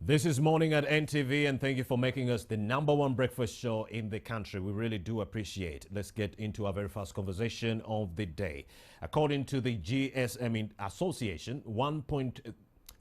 This is Morning at NTV, and thank you for making us the #1 breakfast show in the country. We really do appreciate. Let's get into our very first conversation of the day. According to the GSM Association,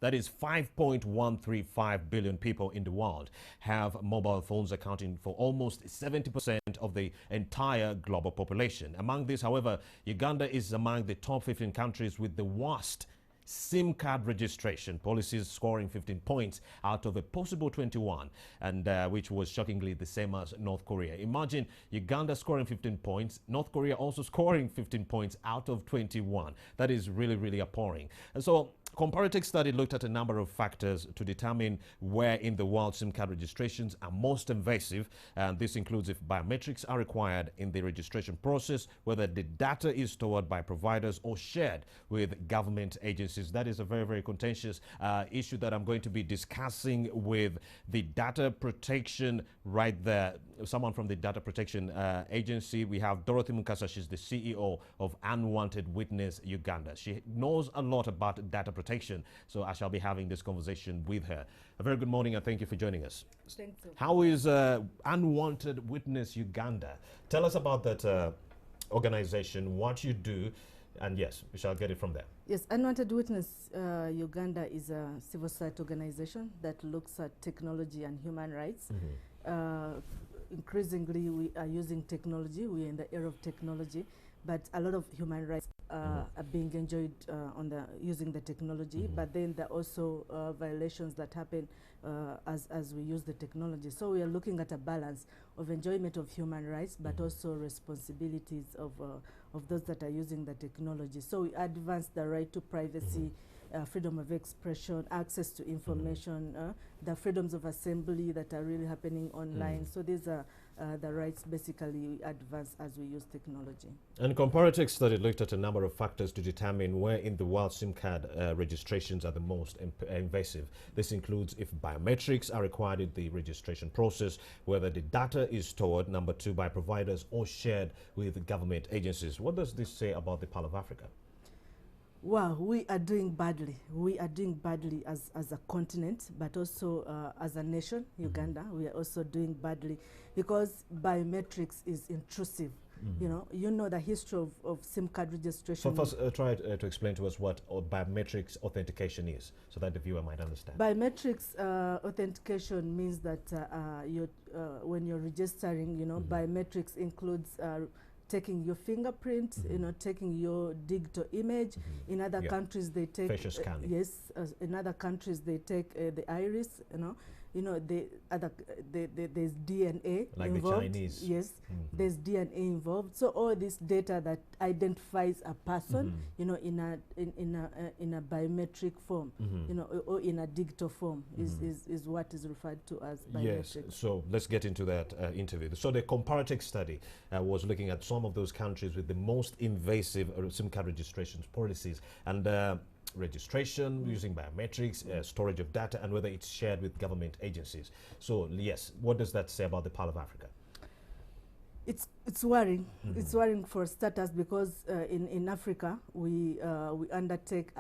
that is 5.135 billion people in the world have mobile phones, accounting for almost 70% of the entire global population. Among these, however, Uganda is among the top 15 countries with the worst SIM card registration policies, scoring 15 points out of a possible 21, and which was shockingly the same as North Korea. Imagine Uganda scoring 15 points, North Korea also scoring 15 points out of 21. That is really, really appalling. And so comparative study looked at a number of factors to determine where in the world SIM card registrations are most invasive. And this includes if biometrics are required in the registration process, whether the data is stored by providers or shared with government agencies. That is a very, very contentious issue that I'm going to be discussing with the data protection right there. Someone from the data protection agency. We have Dorothy Mukasa. She's the CEO of Unwanted Witness Uganda. She knows a lot about data protection, so I shall be having this conversation with her. A very good morning, and thank you for joining us. Thank you. How is Unwanted Witness Uganda? Tell us about that organization, what you do, and yes, we shall get it from there. Yes, Unwanted Witness Uganda is a civil society organization that looks at technology and human rights. Increasingly, we are using technology. We are in the era of technology, but a lot of human rights are being enjoyed using the technology. But then there are also violations that happen as we use the technology. So we are looking at a balance of enjoyment of human rights, but also responsibilities of those that are using the technology. So we advance the right to privacy, freedom of expression, access to information, the freedoms of assembly that are really happening online. So these are the rights basically we advance as we use technology. And comparative study looked at a number of factors to determine where in the world SIM card registrations are the most invasive. This includes if biometrics are required in the registration process, whether the data is stored, number 2, by providers or shared with government agencies. What does this say about the Pearl of Africa? Wow, we are doing badly. We are doing badly as a continent, but also as a nation, Uganda. We are also doing badly because biometrics is intrusive. You know the history of SIM card registration. So first, try to explain to us what biometrics authentication is, so that the viewer might understand. Biometrics authentication means that when you're registering, biometrics includes taking your fingerprint, taking your digital image. In other countries, they take facial scanning. Yes, in other countries they take the iris. There's DNA like involved. The Chinese. Yes, there's DNA involved. So all this data that identifies a person, in a biometric form, or in a digital form, is what is referred to as biometrics. Yes. So let's get into that interview. So the comparative study was looking at some of those countries with the most invasive SIM card registrations policies and registration using biometrics, storage of data, and whether it's shared with government agencies. So yes, what does that say about the Pearl of Africa? It's worrying. It's worrying for starters because in Africa we undertake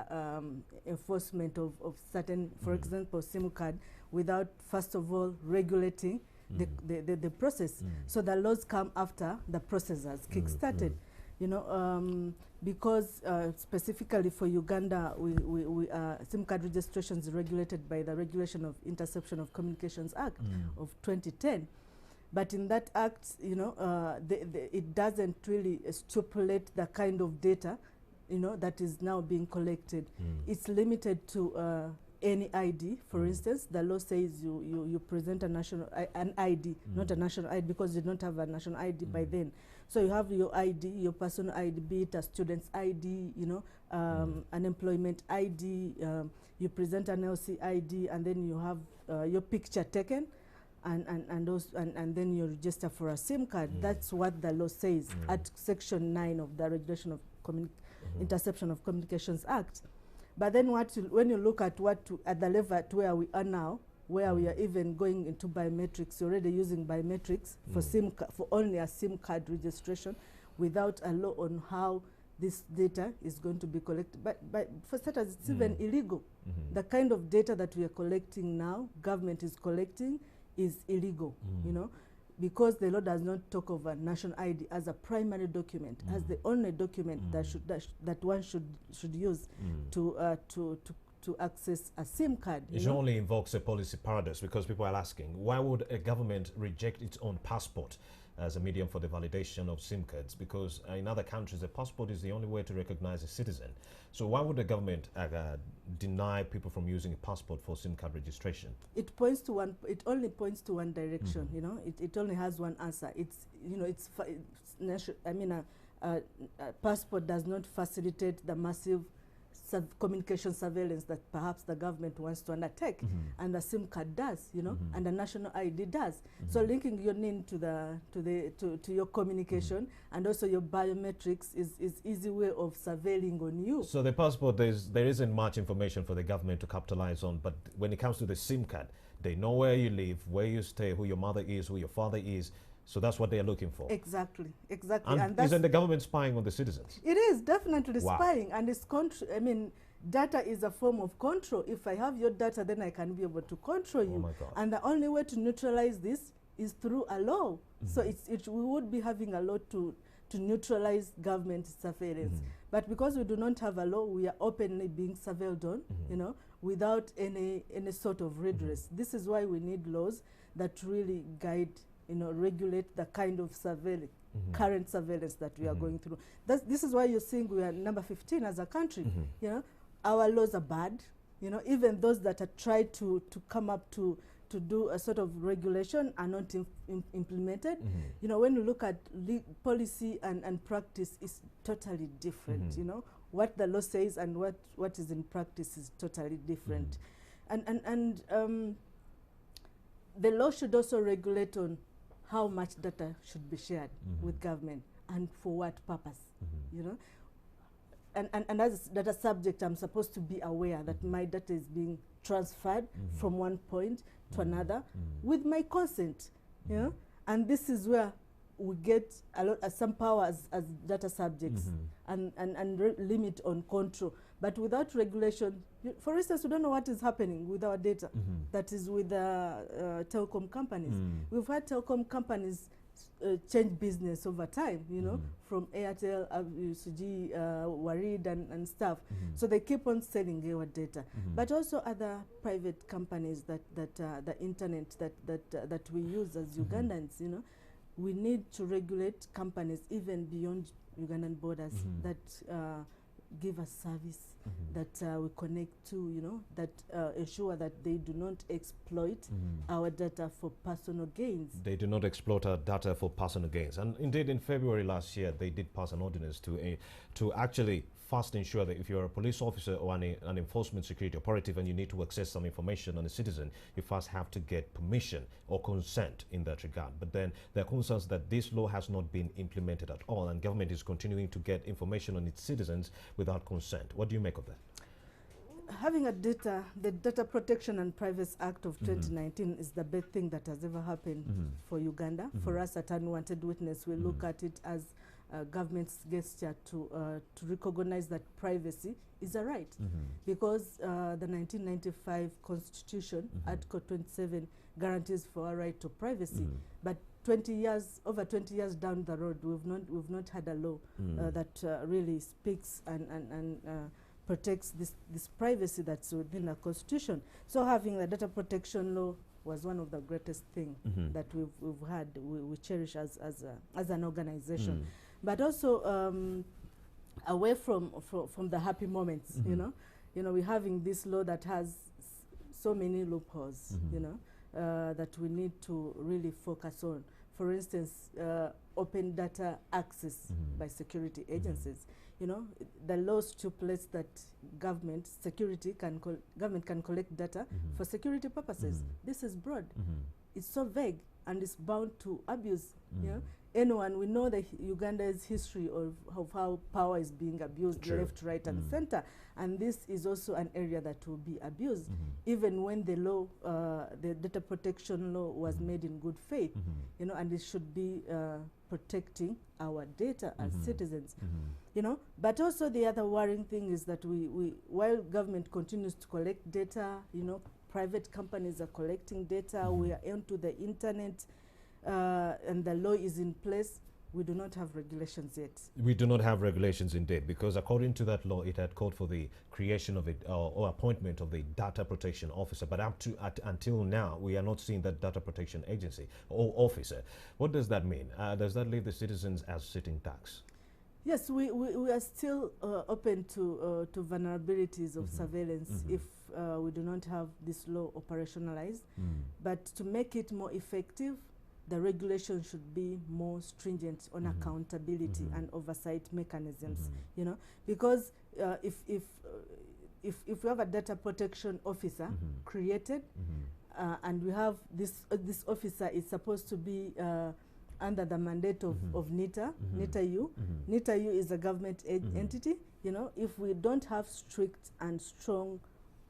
enforcement of certain, for example, SIM card without first of all regulating the process. So the laws come after the process has kick-started. Because specifically for Uganda, we SIM card registrations is regulated by the Regulation of Interception of Communications Act of 2010. But in that act, it doesn't really stipulate the kind of data, that is now being collected. It's limited to any ID. For instance, the law says you present an ID, not a national ID, because you don't have a national ID by then. So you have your ID, your personal ID, be it a student's ID, an employment ID, you present an LC ID, and then you have your picture taken, and then you register for a SIM card. That's what the law says at Section 9 of the Regulation of Interception of Communications Act. But then when you look at at the level at where we are now, where we are even going into biometrics, you're already using biometrics for only a SIM card registration without a law on how this data is going to be collected. But for starters, it's even illegal. The kind of data that we are collecting now, government is collecting, is illegal, you know, because the law does not talk of a national ID as a primary document, as the only document that one should use to access a SIM card. It only invokes a policy paradox, because people are asking, why would a government reject its own passport as a medium for the validation of SIM cards? Because in other countries, a passport is the only way to recognize a citizen. So why would the government deny people from using a passport for SIM card registration? It points to one. It only points to one direction. You know, it only has one answer. It's, you know, I mean, a passport does not facilitate the massive communication surveillance that perhaps the government wants to undertake, and the SIM card does, you know, and the national ID does. So linking your name to your communication and also your biometrics is easy way of surveilling on you. So the passport, there isn't much information for the government to capitalize on, but when it comes to the SIM card, they know where you live, where you stay, who your mother is, who your father is. So that's what they are looking for. Exactly. And isn't the government spying on the citizens? It is definitely spying, and it's I mean, data is a form of control. If I have your data, then I can be able to control you. My God. And the only way to neutralize this is through a law. So we would be having a law to neutralize government surveillance. But because we do not have a law, we are openly being surveilled on, you know, without any sort of redress. This is why we need laws that really guide, you know, regulate the kind of surveillance, current surveillance that we are going through. This is why you're seeing we are number 15 as a country. You know, our laws are bad. You know, even those that are tried to come up to do a sort of regulation are not implemented. You know, when you look at policy and practice, is totally different. You know, what the law says and what is in practice is totally different. And the law should also regulate on how much data should be shared with government and for what purpose, you know. And as a data subject, I'm supposed to be aware that my data is being transferred from one point to another with my consent, you know. And this is where we get some power as data subjects and limit on control. But without regulation, for instance, we don't know what is happening with our data. That is with telecom companies. We've had telecom companies change business over time, you know, from Airtel, UCG, Warid and stuff. So they keep on selling our data. But also other private companies that the internet that we use as Ugandans, you know, we need to regulate companies even beyond Ugandan borders that give us service, that we connect to, you know, that ensure that they do not exploit our data for personal gains. They do not exploit our data for personal gains. And indeed, in February last year, they did pass an ordinance to actually first ensure that if you're a police officer or an enforcement security operative and you need to access some information on a citizen, you first have to get permission or consent in that regard. But then there are concerns that this law has not been implemented at all, and government is continuing to get information on its citizens without consent. What do you make of that? Having the Data Protection and Privacy Act of 2019 is the best thing that has ever happened for Uganda. For us at Unwanted Witness, we look at it as government's gesture to recognize that privacy is a right, because the 1995 Constitution, Article 27, guarantees for a right to privacy. But over 20 years down the road, we've not had a law that really speaks and protects this privacy that's within the Constitution. So having the data protection law was one of the greatest things that we've had, we cherish as an organization. But also away from the happy moments, you know, we're having this law that has so many loopholes, you know, that we need to really focus on. For instance, open data access by security agencies. You know, the law stipulates that government can collect data for security purposes. This is broad. It's so vague, and it's bound to abuse. You know, anyone, we know that Uganda's history of how power is being abused left, right, and center, and this is also an area that will be abused, even when the law, the data protection law, was made in good faith. You know, and it should be protecting our data as citizens. you know. But also the other worrying thing is that while government continues to collect data, you know, private companies are collecting data, we are onto the internet, and the law is in place, we do not have regulations yet. We do not have regulations indeed, because according to that law, it had called for the creation of it or appointment of a data protection officer. But until now, we are not seeing that data protection agency or officer. What does that mean? Does that leave the citizens as sitting ducks? Yes, we are still open to vulnerabilities of surveillance if we do not have this law operationalized. But to make it more effective, the regulation should be more stringent on accountability and oversight mechanisms. You know, because if we have a data protection officer created, and we have this officer is supposed to be under the mandate of NITA, NITA-U. NITA-U is a government entity. You know, if we don't have strict and strong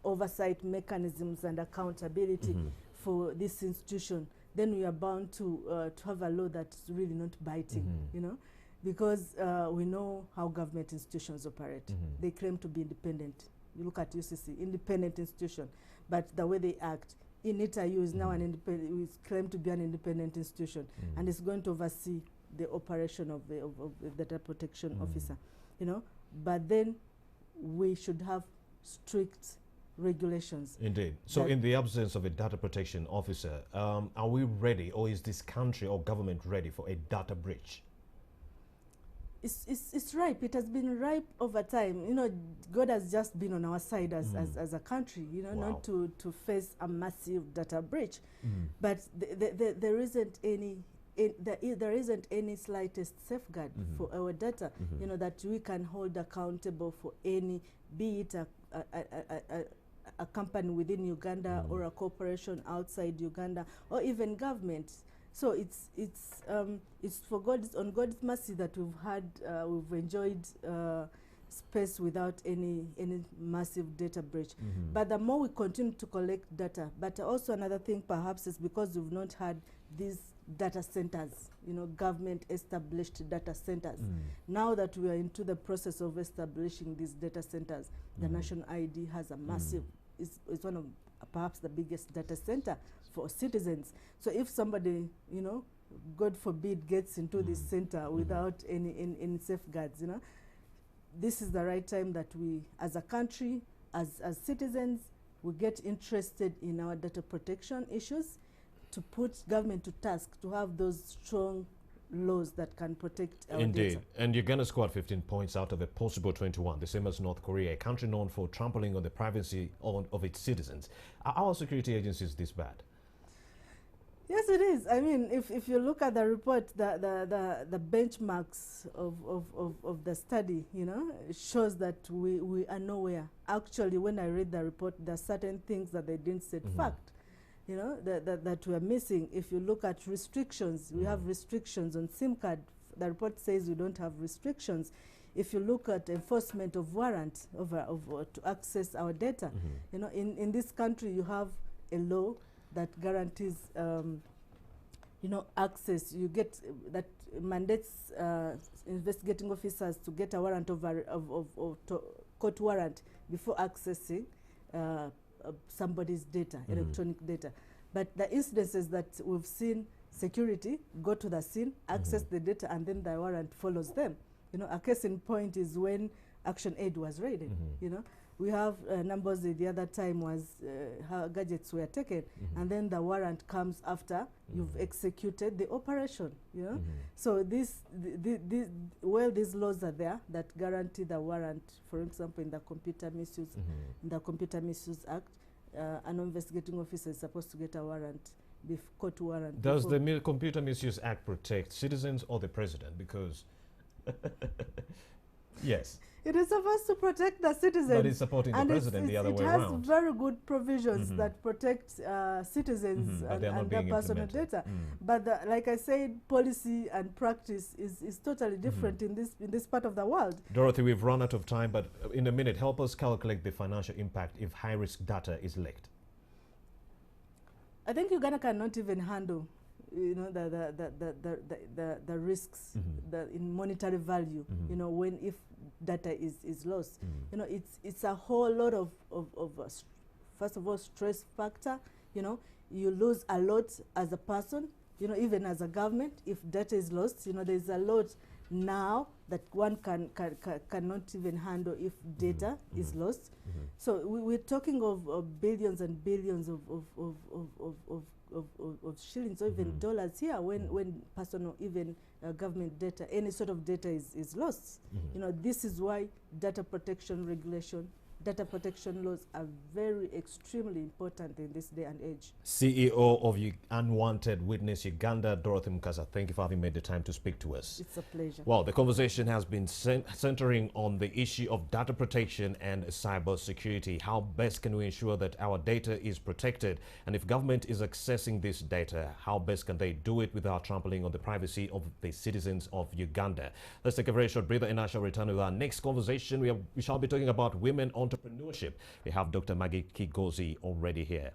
oversight mechanisms and accountability for this institution, then we are bound to have a law that's really not biting, you know, because we know how government institutions operate. They claim to be independent. You look at UCC, independent institution, but the way they act, NITA-U is now an independent, is claimed to be an independent institution, and it's going to oversee the operation of the data protection officer, you know. But then we should have strict regulations. Indeed. So in the absence of a data protection officer, are we ready, or is this country or government ready for a data breach? It's ripe. It has been ripe over time. You know, God has just been on our side as a country, you know, not to face a massive data breach. But there isn't any there isn't any slightest safeguard for our data, you know, that we can hold accountable for any, be it a company within Uganda or a corporation outside Uganda, or even government. So it's for on God's mercy that we've enjoyed space without any massive data breach. But the more we continue to collect data, but also another thing perhaps is because we've not had these data centers, you know, government established data centers. Now that we are into the process of establishing these data centers, the National ID has a massive, it's one of perhaps the biggest data center for citizens. So if somebody, you know, God forbid, gets into this center without any safeguards, you know, this is the right time that we, as a country, as citizens, we get interested in our data protection issues, to put government to task to have those strong laws that can protect our data. And Uganda scored 15 points out of a possible 21, the same as North Korea, a country known for trampling on the privacy of its citizens. Are our security agencies this bad? Yes, it is. I mean, if you look at the report, the benchmarks of the study, you know, it shows that we are nowhere. Actually, when I read the report, there are certain things that they didn't set fact, you know, that we are missing. If you look at restrictions, we have restrictions on simcard. The report says we don't have restrictions. If you look at enforcement of warrant to access our data, you know, in this country you have a law that guarantees, you know, access. You get that mandates investigating officers to get a warrant court warrant before accessing somebody's data, electronic data. But the incidences that we've seen, security go to the scene, access the data, and then the warrant follows them. You know, a case in point is when Action Aid was raided. You know, we have numbers. The other time was how gadgets were taken, and then the warrant comes after you've executed the operation. You know, so these laws are there that guarantee the warrant. For example, in the Computer Misuse, in the Computer Misuse Act, an investigating officer is supposed to get a warrant, court warrant. Does the Computer Misuse Act protect citizens or the president? Because yes, it is supposed to protect the citizens. But it's supporting the president the other way around. It has very good provisions that protect citizens and their personal data. But like I said, policy and practice is totally different in this part of the world. Dorothy, we've run out of time, but in a minute, help us calculate the financial impact if high-risk data is leaked. I think Uganda cannot even handle you know, the risks in monetary value, you know, if data is lost. You know, it's a whole lot of first of all, stress factor. You know, you lose a lot as a person, you know, even as a government. If data is lost, you know, there's a lot now that one cannot even handle if data is lost. So we're talking of billions and billions of shillings or even dollars here when personal, even government data, any sort of data is lost. You know, this is why data protection regulation, data protection laws are very extremely important in this day and age. CEO of Unwanted Witness Uganda, Dorothy Mukasa, thank you for having made the time to speak to us. It's a pleasure. Well, the conversation has been centering on the issue of data protection and cyber security. How best can we ensure that our data is protected? And if government is accessing this data, how best can they do it without trampling on the privacy of the citizens of Uganda? Let's take a very short breather and I shall return with our next conversation. We shall be talking about women entrepreneurship. We have Dr. Maggie Kigozi already here.